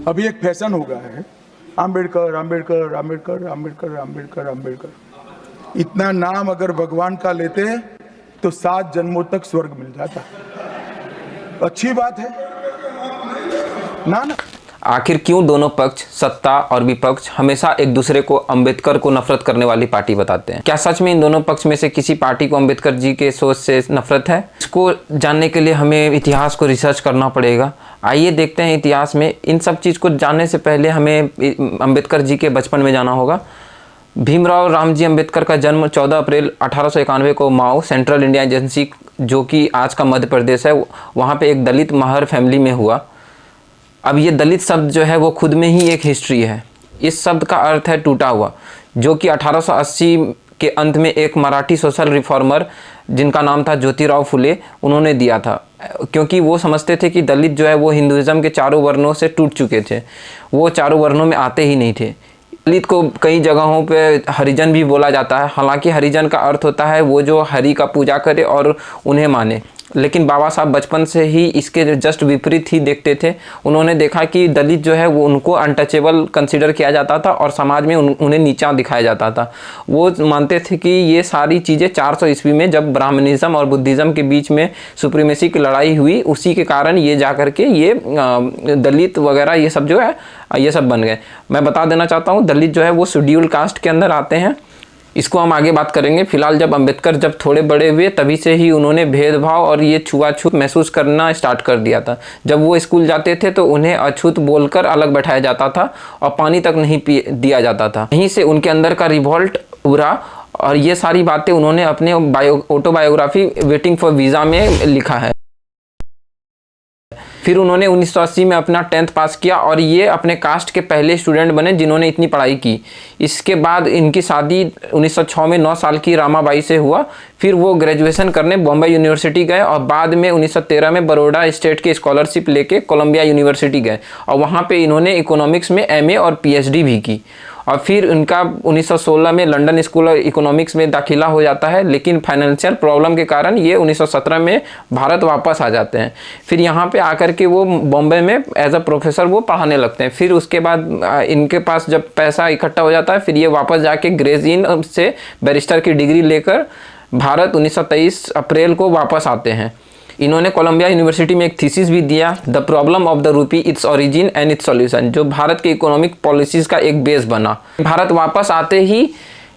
अभी एक फैशन हो गया है, आम्बेडकर आम्बेडकर आम्बेडकर आम्बेडकर आम्बेडकर आम्बेडकर। इतना नाम अगर भगवान का लेते तो 7 जन्मों तक स्वर्ग मिल जाता। अच्छी बात है ना। आखिर क्यों दोनों पक्ष, सत्ता और विपक्ष, हमेशा एक दूसरे को अंबेडकर को नफरत करने वाली पार्टी बताते हैं? क्या सच में इन दोनों पक्ष में से किसी पार्टी को अंबेडकर जी के सोच से नफरत है? इसको जानने के लिए हमें इतिहास को रिसर्च करना पड़ेगा। आइए देखते हैं इतिहास में। इन सब चीज़ को जानने से पहले हमें अंबेडकर जी के बचपन में जाना होगा। भीमराव रामजी अंबेडकर का जन्म 14 अप्रैल 1891 को माओ, सेंट्रल इंडिया एजेंसी, जो कि आज का मध्य प्रदेश है, वहाँ पे एक दलित महर फैमिली में हुआ। अब ये दलित शब्द जो है वो खुद में ही एक हिस्ट्री है। इस शब्द का अर्थ है टूटा हुआ, जो कि 1880 के अंत में एक मराठी सोशल रिफॉर्मर जिनका नाम था ज्योतिराव फुले, उन्होंने दिया था, क्योंकि वो समझते थे कि दलित जो है वो हिंदुइज्म के चारों वर्णों से टूट चुके थे, वो चारों वर्णों में आते ही नहीं थे। दलित को कई जगहों पे हरिजन भी बोला जाता है। हालांकि हरिजन का अर्थ होता है वो जो हरि का पूजा करे और उन्हें माने, लेकिन बाबा साहब बचपन से ही इसके जस्ट विपरीत ही देखते थे। उन्होंने देखा कि दलित जो है वो उनको अनटचेबल कंसीडर किया जाता था और समाज में उन्हें नीचा दिखाया जाता था। वो मानते थे कि ये सारी चीज़ें 400 ईस्वी में जब ब्राह्मणिज्म और बुद्धिज़्म के बीच में सुप्रीमेसी की लड़ाई हुई, उसी के कारण ये जा कर के ये दलित वगैरह ये सब जो है ये सब बन गए। मैं बता देना चाहता हूँ, दलित जो है वो शेड्यूल कास्ट के अंदर आते हैं। इसको हम आगे बात करेंगे। फिलहाल जब अंबेडकर जब थोड़े बड़े हुए तभी से ही उन्होंने भेदभाव और ये छुआछूत महसूस करना स्टार्ट कर दिया था। जब वो स्कूल जाते थे तो उन्हें अछूत बोलकर अलग बैठाया जाता था और पानी तक नहीं दिया जाता था। यहीं से उनके अंदर का रिवॉल्ट उभरा और ये सारी बातें उन्होंने अपने ऑटोबायोग्राफी वेटिंग फॉर वीज़ा में लिखा है। फिर उन्होंने 1980 में अपना 10th पास किया और ये अपने कास्ट के पहले स्टूडेंट बने जिन्होंने इतनी पढ़ाई की। इसके बाद इनकी शादी 1906 में 9 साल की रामाबाई से हुआ। फिर वो ग्रेजुएशन करने बॉम्बे यूनिवर्सिटी गए और बाद में 1913 में बड़ौदा स्टेट की स्कॉलरशिप लेके कोलंबिया यूनिवर्सिटी गए और वहाँ पे इन्होंने इकोनॉमिक्स में MA और PhD भी की। और फिर उनका 1916 में लंदन स्कूल ऑफ इकोनॉमिक्स में दाखिला हो जाता है, लेकिन फाइनेंशियल प्रॉब्लम के कारण ये 1917 में भारत वापस आ जाते हैं। फिर यहाँ पे आकर के वो बॉम्बे में एज अ प्रोफेसर वो पढ़ाने लगते हैं। फिर उसके बाद इनके पास जब पैसा इकट्ठा हो जाता है, फिर ये वापस जाके ग्रेज इन से बैरिस्टर की डिग्री लेकर भारत 1923 अप्रैल को वापस आते हैं। इन्होंने कोलंबिया यूनिवर्सिटी में एक थीसिस भी दिया, the problem of the rupee, its origin and it's solution, जो भारत के इकोनॉमिक पॉलिसीज़ का एक बेस बना। भारत वापस आते ही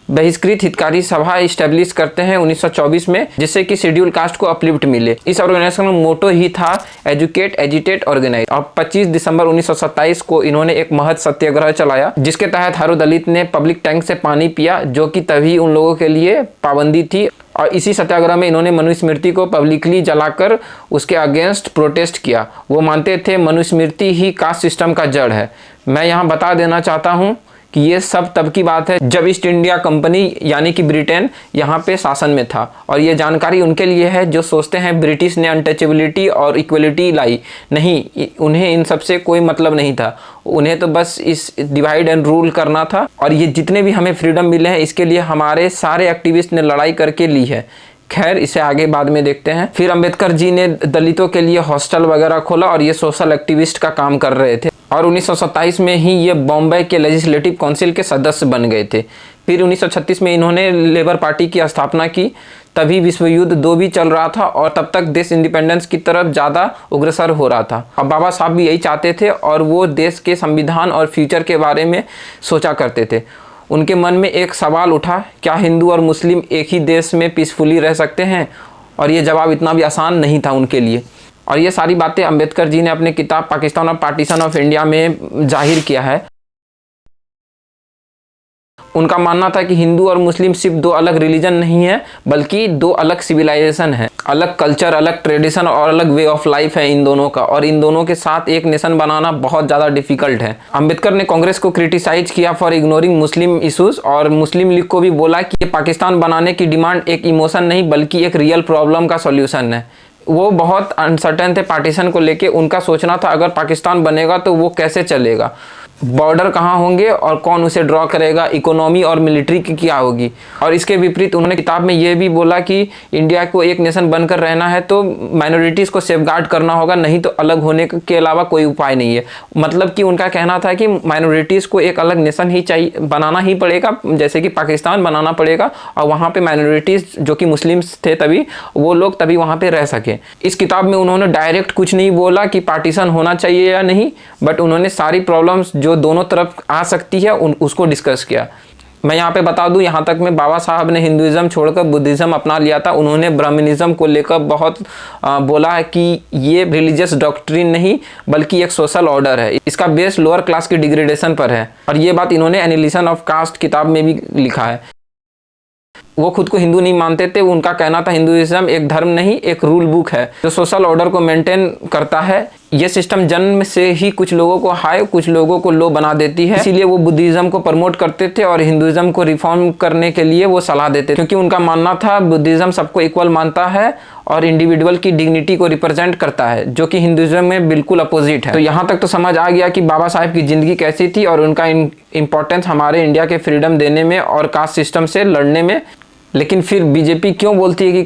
बहिष्कृत हितकारी सभा इस्टेब्लिश करते हैं 1924 में, जिससे कि शेड्यूल कास्ट को अपलिफ्ट मिले। इस ऑर्गेनाइजेशन का मोटो ही था एजुकेट, एजिटेट, ऑर्गेनाइज। और 25 दिसंबर 1927 को इन्होंने एक महत सत्याग्रह चलाया, जिसके तहत हर दलित ने पब्लिक टैंक से पानी पिया, जो कि तभी उन लोगों के लिए पाबंदी थी। और इसी सत्याग्रह में इन्होंने मनुस्मृति को पब्लिकली जलाकर उसके अगेंस्ट प्रोटेस्ट किया। वो मानते थे मनुस्मृति ही कास्ट सिस्टम का जड़ है। मैं यहाँ बता देना चाहता हूँ कि ये सब तब की बात है जब ईस्ट इंडिया कंपनी यानी कि ब्रिटेन यहाँ पे शासन में था। और ये जानकारी उनके लिए है जो सोचते हैं ब्रिटिश ने अनटचेबिलिटी और इक्वलिटी लाई। नहीं, उन्हें इन सब से कोई मतलब नहीं था। उन्हें तो बस इस डिवाइड एंड रूल करना था। और ये जितने भी हमें फ्रीडम मिले हैं, इसके लिए हमारे सारे एक्टिविस्ट ने लड़ाई करके ली है। खैर, इसे आगे बाद में देखते हैं। फिर अंबेडकर जी ने दलितों के लिए हॉस्टल वगैरह खोला और ये सोशल एक्टिविस्ट का काम कर रहे थे। और 1927 में ही ये बॉम्बे के लेजिस्लेटिव काउंसिल के सदस्य बन गए थे। फिर 1936 में इन्होंने लेबर पार्टी की स्थापना की। तभी विश्व युद्ध 2 भी चल रहा था और तब तक देश इंडिपेंडेंस की तरफ ज़्यादा अग्रसर हो रहा था। अब बाबा साहब भी यही चाहते थे और वो देश के संविधान और फ्यूचर के बारे में सोचा करते थे। उनके मन में एक सवाल उठा, क्या हिंदू और मुस्लिम एक ही देश में पीसफुली रह सकते हैं? और ये जवाब इतना भी आसान नहीं था उनके लिए। और ये सारी बातें अंबेडकर जी ने अपनी किताब पाकिस्तान और पार्टीशन ऑफ इंडिया में जाहिर किया है। उनका मानना था कि हिंदू और मुस्लिम सिर्फ 2 अलग रिलीजन नहीं है, बल्कि 2 अलग सिविलाइजेशन है, अलग कल्चर, अलग ट्रेडिशन और अलग वे ऑफ लाइफ है इन दोनों का। और इन दोनों के साथ एक नेशन बनाना बहुत ज़्यादा डिफिकल्ट है। अंबेडकर ने कांग्रेस को क्रिटिसाइज किया फॉर इग्नोरिंग मुस्लिम इशूज़ और मुस्लिम लीग को भी बोला कि पाकिस्तान बनाने की डिमांड एक इमोशन नहीं बल्कि एक रियल प्रॉब्लम का सॉल्यूशन है। वो बहुत अनसर्टेन थे पार्टीशन को लेके। उनका सोचना था अगर पाकिस्तान बनेगा तो वो कैसे चलेगा। बॉर्डर कहाँ होंगे और कौन उसे ड्रॉ करेगा, इकोनॉमी और मिलिट्री की क्या होगी। और इसके विपरीत उन्होंने किताब में ये भी बोला कि इंडिया को एक नेशन बनकर रहना है तो माइनॉरिटीज़ को सेफगार्ड करना होगा, नहीं तो अलग होने के अलावा कोई उपाय नहीं है। मतलब कि उनका कहना था कि माइनॉरिटीज़ को एक अलग नेशन ही चाहिए, बनाना ही पड़ेगा, जैसे कि पाकिस्तान बनाना पड़ेगा, और वहाँ पे माइनॉरिटीज़ जो कि मुस्लिम्स थे तभी वो लोग तभी वहाँ पे रह सके। इस किताब में उन्होंने डायरेक्ट कुछ नहीं बोला कि पार्टीशन होना चाहिए या नहीं, बट उन्होंने सारी प्रॉब्लम्स जो दोनों तरफ आ सकती है उसको डिस्कस किया। मैं यहाँ पे बता दूँ, यहाँ तक में बाबा साहब ने हिंदुइज्म छोड़कर बुद्धिज़्म अपना लिया था। उन्होंने ब्राह्मणिज्म को लेकर बहुत बोला है कि ये रिलीजियस डॉक्ट्रिन नहीं बल्कि एक सोशल ऑर्डर है, इसका बेस लोअर क्लास की डिग्रेडेशन पर है। और ये बात इन्होंने एनालिसिस ऑफ कास्ट किताब में भी लिखा है। वो खुद को हिंदू नहीं मानते थे, उनका कहना था हिंदुइज्म एक धर्म नहीं एक रूल बुक है जो सोशल ऑर्डर को मेंटेन करता है। ये सिस्टम जन्म से ही कुछ लोगों को हाई कुछ लोगों को लो बना देती है, इसीलिए वो बुद्धिज्म को प्रमोट करते थे और हिंदुइज्म को रिफॉर्म करने के लिए वो सलाह देते थे, क्योंकि उनका मानना था बुद्धिज्म सबको इक्वल मानता है और इंडिविजुअल की डिग्निटी को रिप्रेजेंट करता है, जो कि हिंदुइज्म में बिल्कुल अपोजिट है। तो यहाँ तक तो समझ आ गया कि बाबा साहब की ज़िंदगी कैसी थी और उनका इम्पोर्टेंस हमारे इंडिया के फ्रीडम देने में और कास्ट सिस्टम से लड़ने में। लेकिन फिर बीजेपी क्यों बोलती है कि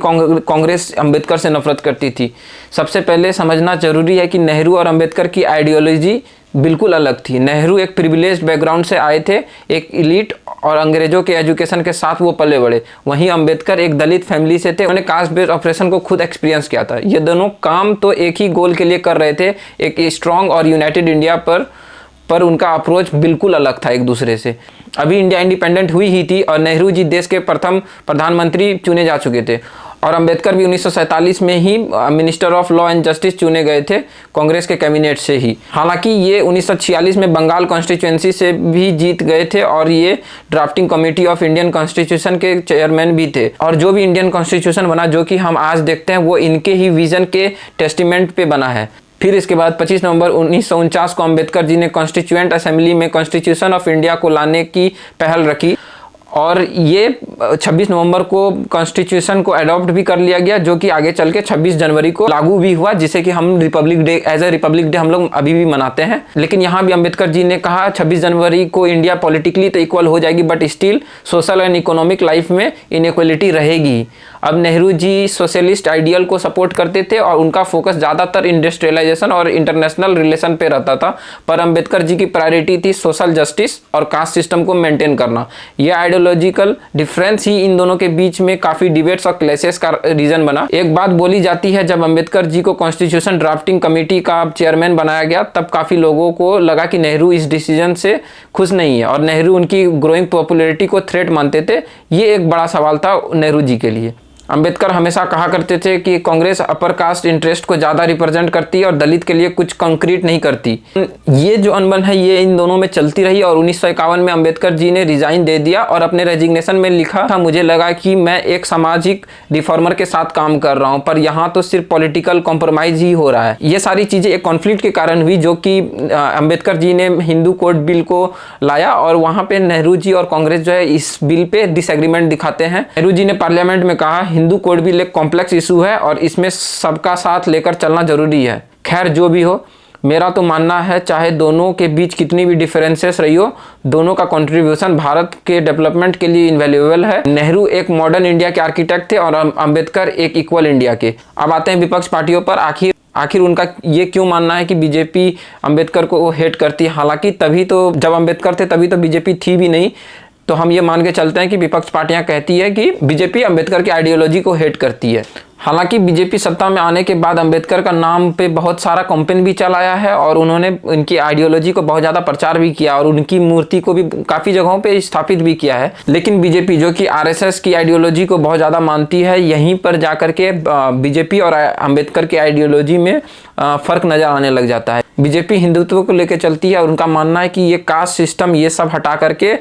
कांग्रेस अंबेडकर से नफरत करती थी? सबसे पहले समझना जरूरी है कि नेहरू और अंबेडकर की आइडियोलॉजी बिल्कुल अलग थी। नेहरू एक प्रिविलेज्ड बैकग्राउंड से आए थे, एक इलीट और अंग्रेजों के एजुकेशन के साथ वो पले बड़े। वहीं अंबेडकर एक दलित फैमिली से थे, उन्होंने कास्ट बेस्ड ऑपरेशन को खुद एक्सपीरियंस किया था। ये दोनों काम तो एक ही गोल के लिए कर रहे थे, एक स्ट्रॉन्ग और यूनाइटेड इंडिया पर उनका अप्रोच बिल्कुल अलग था एक दूसरे से। अभी इंडिया इंडिपेंडेंट हुई ही थी और नेहरू जी देश के प्रथम प्रधानमंत्री चुने जा चुके थे और अंबेडकर भी 1947 में ही minister of law and justice चुने गए थे कांग्रेस के कैबिनेट से ही। हालांकि ये 1946 में बंगाल कॉन्स्टिट्यूएंसी से भी जीत गए थे और ये drafting committee of Indian constitution के चेयरमैन भी थे। और जो भी इंडियन कॉन्स्टिट्यूशन बना जो कि हम आज देखते हैं वो इनके ही विजन के टेस्टिमेंट पे बना है। फिर इसके बाद 25 नवंबर 1949 को अंबेडकर जी ने कॉन्स्टिट्यूएंट असेंबली में कॉन्स्टिट्यूशन ऑफ इंडिया को लाने की पहल रखी और ये 26 नवंबर को कॉन्स्टिट्यूशन को अडॉप्ट भी कर लिया गया, जो कि आगे चल के 26 जनवरी को लागू भी हुआ, जिसे कि हम republic day as a republic day हम लोग अभी भी मनाते हैं। लेकिन यहाँ भी अंबेडकर जी ने कहा 26 जनवरी को इंडिया पॉलिटिकली तो इक्वल हो जाएगी but still social and economic life में इनइक्वलिटी रहेगी। अब नेहरू जी सोशलिस्ट आइडियल को सपोर्ट करते थे और उनका फोकस ज़्यादातर इंडस्ट्रियलाइजेशन और इंटरनेशनल रिलेशन पे रहता था, पर अंबेडकर जी की प्रायोरिटी थी सोशल जस्टिस और कास्ट सिस्टम को मेंटेन करना। यह आइडियोलॉजिकल डिफरेंस ही इन दोनों के बीच में काफ़ी डिबेट्स और क्लैशेस का रीज़न बना। एक बात बोली जाती है, जब अंबेडकर जी को कॉन्स्टिट्यूशन ड्राफ्टिंग कमेटी का चेयरमैन बनाया गया तब काफ़ी लोगों को लगा कि नेहरू इस डिसीजन से खुश नहीं है और नेहरू उनकी ग्रोइंग पॉपुलैरिटी को थ्रेट मानते थे। ये एक बड़ा सवाल था नेहरू जी के लिए। अंबेडकर हमेशा कहा करते थे कि कांग्रेस अपर कास्ट इंटरेस्ट को ज़्यादा रिप्रेजेंट करती है और दलित के लिए कुछ कंक्रीट नहीं करती। ये जो अनबन है ये इन दोनों में चलती रही और 1951 में अंबेडकर जी ने रिजाइन दे दिया और अपने रेजिग्नेशन में लिखा था, मुझे लगा कि मैं एक सामाजिक रिफॉर्मर के साथ काम कर रहा हूँ पर यहाँ तो सिर्फ पॉलिटिकल कॉम्प्रोमाइज ही हो रहा है। ये सारी चीज़ें एक कॉन्फ्लिक्ट के कारण हुई, जो कि अंबेडकर जी ने हिंदू कोड बिल को लाया और वहाँ पे नेहरू जी और कांग्रेस जो है इस बिल पे डिसएग्रीमेंट दिखाते हैं। नेहरू जी ने पार्लियामेंट में कहा हिंदू कोड बिल एक कॉम्प्लेक्स इशू है और इसमें सबका साथ लेकर चलना जरूरी है। खैर जो भी हो, मेरा तो मानना है चाहे दोनों के बीच कितनी भी डिफरेंसेस रही हो, दोनों का कंट्रीब्यूशन भारत के डेवलपमेंट के लिए इनवैल्यूएबल है। नेहरू एक मॉडर्न इंडिया के आर्किटेक्ट थे और अंबेडकर एक इक्वल इंडिया के। अब आते हैं विपक्ष पार्टियों पर। आखिर उनका ये क्यों मानना है कि बीजेपी अंबेडकर को हेट करती है? हालांकि तभी तो जब अंबेडकर थे तभी तो बीजेपी थी भी नहीं, तो हम ये मान के चलते हैं कि विपक्ष पार्टियां कहती है कि बीजेपी अंबेडकर की आइडियोलॉजी को हेट करती है। हालांकि बीजेपी सत्ता में आने के बाद अंबेडकर का नाम पे बहुत सारा कैंपेन भी चलाया है और उन्होंने उनकी आइडियोलॉजी को बहुत ज़्यादा प्रचार भी किया और उनकी मूर्ति को भी काफ़ी जगहों पे स्थापित भी किया है। लेकिन बीजेपी जो कि आरएसएस की आइडियोलॉजी को बहुत ज़्यादा मानती है, यहीं पर जाकर के बीजेपी और अंबेडकर की आइडियोलॉजी में फ़र्क नज़र आने लग जाता है। बीजेपी हिंदुत्व को लेकर चलती है और उनका मानना है कि ये कास्ट सिस्टम ये सब हटा करके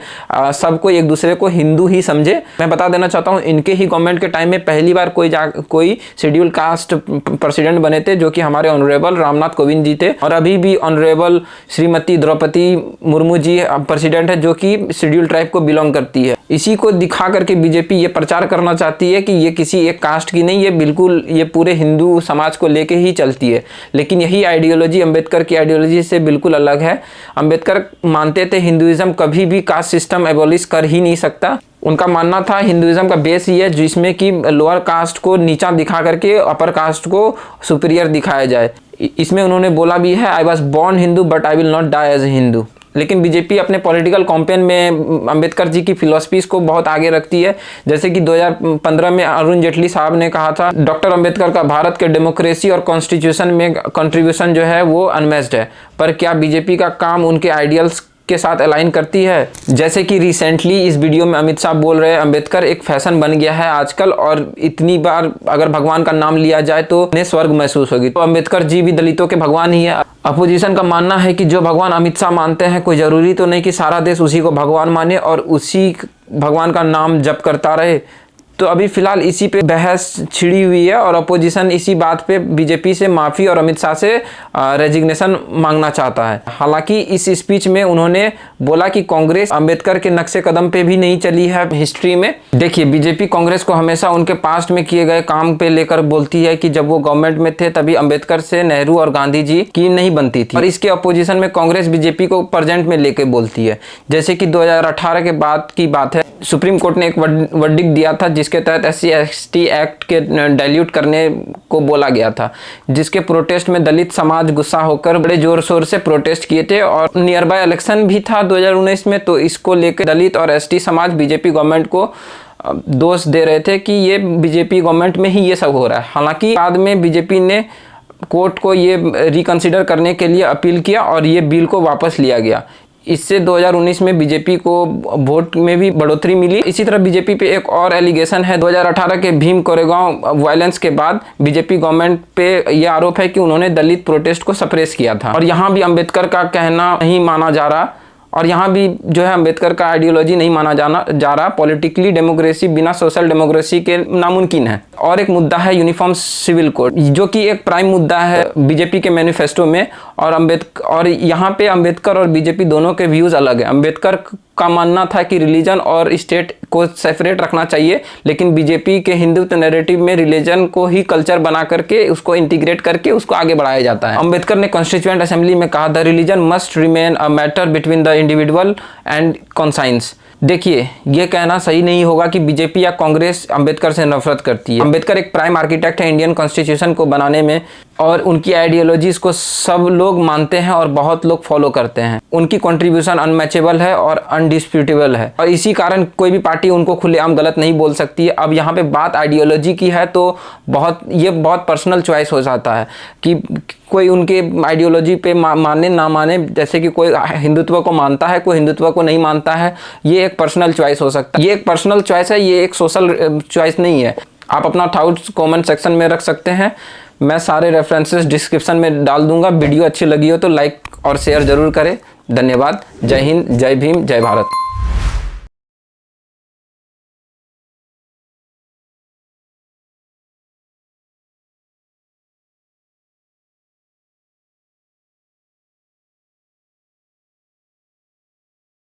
सबको एक दूसरे को हिंदू ही समझे। मैं बता देना चाहता हूँ, इनके ही गवर्नमेंट के टाइम में पहली बार कोई ही शेड्यूल कास्ट प्रेसिडेंट बने थे, जो कि हमारे ऑनरेबल रामनाथ कोविंद जी थे। और अभी भी ऑनरेबल श्रीमती द्रौपदी मुर्मू जी प्रेसिडेंट है, जो कि शेड्यूल ट्राइब को बिलोंग करती है। इसी को दिखा करके बीजेपी ये प्रचार करना चाहती है कि ये किसी एक कास्ट की नहीं, ये बिल्कुल ये पूरे हिंदू समाज को लेके ही चलती है। लेकिन यही आइडियोलॉजी अंबेडकर की आइडियोलॉजी से बिल्कुल अलग है। अंबेडकर मानते थे हिंदुइज्म कभी भी कास्ट सिस्टम एबॉलिश कर ही नहीं सकता। उनका मानना था हिंदुइज्म का बेस ही है जिसमें कि लोअर कास्ट को नीचा दिखा करके अपर कास्ट को सुपीरियर दिखाया जाए। इसमें उन्होंने बोला भी है, I was born Hindu but I will not die as a Hindu. लेकिन बीजेपी अपने पॉलिटिकल कैंपेन में अंबेडकर जी की फिलॉसफीज को बहुत आगे रखती है। जैसे कि 2015 में अरुण जेटली साहब ने कहा था, डॉक्टर अंबेडकर का भारत के डेमोक्रेसी और कॉन्स्टिट्यूशन में कंट्रीब्यूशन जो है वो अनमैच्ड है। पर क्या बीजेपी का काम उनके आइडियल्स के साथ अलाइन करती है? जैसे कि रिसेंटली इस वीडियो में अमित शाह बोल रहे हैं, अंबेडकर एक फैशन बन गया है आजकल, और इतनी बार अगर भगवान का नाम लिया जाए तो उन्हें स्वर्ग महसूस होगी। तो अंबेडकर जी भी दलितों के भगवान ही है। अपोजिशन का मानना है कि जो भगवान अमित शाह मानते हैं, कोई जरूरी तो नहीं कि सारा देश उसी को भगवान माने और उसी भगवान का नाम जप करता रहे। तो अभी फिलहाल इसी पे बहस छिड़ी हुई है और अपोजिशन इसी बात पे बीजेपी से माफ़ी और अमित शाह से रेजिग्नेशन मांगना चाहता है। हालांकि इस स्पीच में उन्होंने बोला कि कांग्रेस अंबेडकर के नक्शे कदम पे भी नहीं चली है हिस्ट्री में। देखिए, बीजेपी कांग्रेस को हमेशा उनके पास्ट में किए गए काम पे लेकर बोलती है कि जब वो गवर्नमेंट में थे तभी अंबेडकर से नेहरू और गांधी जी की नहीं बनती थी। और इसके अपोजिशन में कांग्रेस बीजेपी को प्रेजेंट में लेके बोलती है। जैसे कि 2018 के बाद की बात है, सुप्रीम कोर्ट ने एक वर्डिक्ट दिया था जिसके तहत SC/ST एक्ट के डाइल्यूट करने को बोला गया था, जिसके प्रोटेस्ट में दलित समाज गुस्सा होकर बड़े जोर शोर से प्रोटेस्ट किए थे। और नियर बाय इलेक्शन भी था 2019 में, तो इसको लेकर दलित और ST समाज बीजेपी गवर्नमेंट को दोष दे रहे थे कि ये बीजेपी गवर्नमेंट में ही ये सब हो रहा है। हालांकि बाद में बीजेपी ने कोर्ट को ये रिकंसिडर करने के लिए अपील किया और ये बिल को वापस लिया गया। इससे 2019 में बीजेपी को वोट में भी बढ़ोतरी मिली। इसी तरह बीजेपी पे एक और एलिगेशन है। 2018 के भीम कोरेगांव वायलेंस के बाद बीजेपी गवर्नमेंट पे यह आरोप है कि उन्होंने दलित प्रोटेस्ट को सप्रेस किया था। और यहाँ भी अंबेडकर का कहना नहीं माना जा रहा, और यहाँ भी जो है अंबेडकर का आइडियोलॉजी नहीं माना जा रहा। पॉलिटिकली डेमोक्रेसी बिना सोशल डेमोक्रेसी के नामुमकिन है। और एक मुद्दा है यूनिफॉर्म सिविल कोड, जो कि एक प्राइम मुद्दा है बीजेपी के मैनिफेस्टो में। और यहाँ पे अंबेडकर और बीजेपी दोनों के व्यूज़ अलग है। अंबेडकर का मानना था कि रिलीजन और स्टेट को सेपरेट रखना चाहिए, लेकिन बीजेपी के हिंदुत्व नैरेटिव में रिलीजन को ही कल्चर बना करके उसको इंटीग्रेट करके उसको आगे बढ़ाया जाता है। अंबेडकर ने कॉन्स्टिट्यूएंट असेंबली में कहा, the religion must remain a matter between the individual and conscience. देखिए, ये कहना सही नहीं होगा कि बीजेपी या कांग्रेस अंबेडकर से नफरत करती है। अंबेडकर एक प्राइम आर्किटेक्ट है इंडियन कॉन्स्टिट्यूशन को बनाने में, और उनकी आइडियोलॉजीज को सब लोग मानते हैं और बहुत लोग फॉलो करते हैं। उनकी कंट्रीब्यूशन अनमैचेबल है और अनडिस्प्यूटेबल है, और इसी कारण कोई भी पार्टी उनको खुलेआम गलत नहीं बोल सकती है। अब यहाँ पे बात आइडियोलॉजी की है तो ये बहुत पर्सनल चॉइस हो जाता है कि कोई उनके आइडियोलॉजी पे माने ना माने। जैसे कि कोई हिंदुत्व को मानता है, कोई हिंदुत्व को नहीं मानता है, ये एक पर्सनल चॉइस हो सकता है। ये एक पर्सनल चॉइस है, ये एक सोशल चॉइस नहीं है। आप अपना थॉट्स कमेंट सेक्शन में रख सकते हैं। मैं सारे रेफरेंसेस डिस्क्रिप्शन में डाल दूंगा। वीडियो अच्छी लगी हो तो लाइक और शेयर जरूर करें। धन्यवाद। जय हिंद, जय भीम, जय भारत।